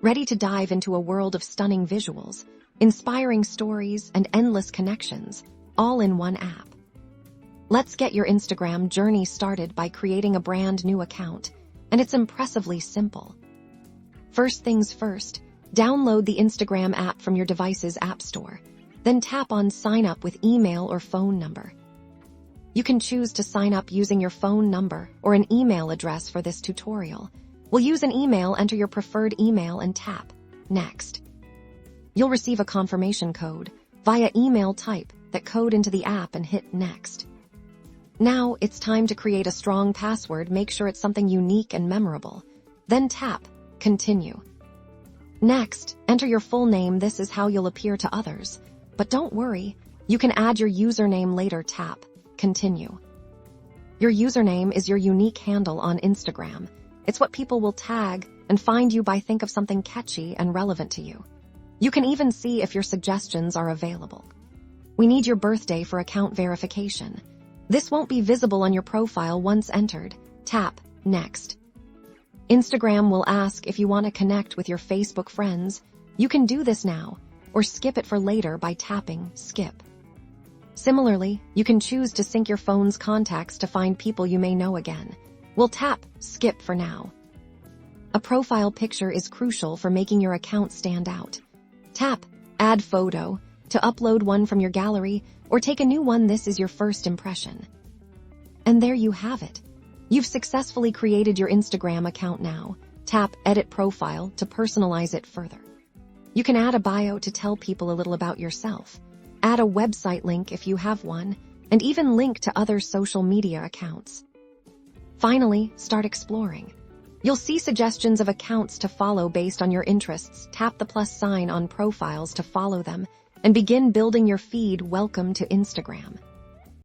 ready to dive into a world of stunning visuals, inspiring stories, and endless connections, all in one app. Let's get your Instagram journey started by creating a brand new account, and it's impressively simple. First things first, download the Instagram app from your device's app store, then tap on Sign Up with email or phone number. You can choose to sign up using your phone number or an email address for this tutorial. We'll use an email, enter your preferred email, and tap Next. You'll receive a confirmation code via email. Type that code into the app and hit Next. Now it's time to create a strong password. Make sure it's something unique and memorable. Then tap Continue. Next, enter your full name. This is how you'll appear to others. But don't worry, you can add your username later. Tap Continue. Your username is your unique handle on Instagram. It's what people will tag and find you by. Think of something catchy and relevant to you. You can even see if your suggestions are available. We need your birthday for account verification. This won't be visible on your profile once entered. Tap Next. Instagram will ask if you want to connect with your Facebook friends. You can do this now, or skip it for later by tapping Skip. Similarly, you can choose to sync your phone's contacts to find people you may know again. We'll tap Skip for now. A profile picture is crucial for making your account stand out. Tap Add Photo to upload one from your gallery or take a new one. This is your first impression. And there you have it. You've successfully created your Instagram account now. Tap Edit Profile to personalize it further. You can add a bio to tell people a little about yourself, add a website link if you have one, and even link to other social media accounts. Finally, start exploring. You'll see suggestions of accounts to follow based on your interests. Tap the plus sign on profiles to follow them and begin building your feed. Welcome to Instagram.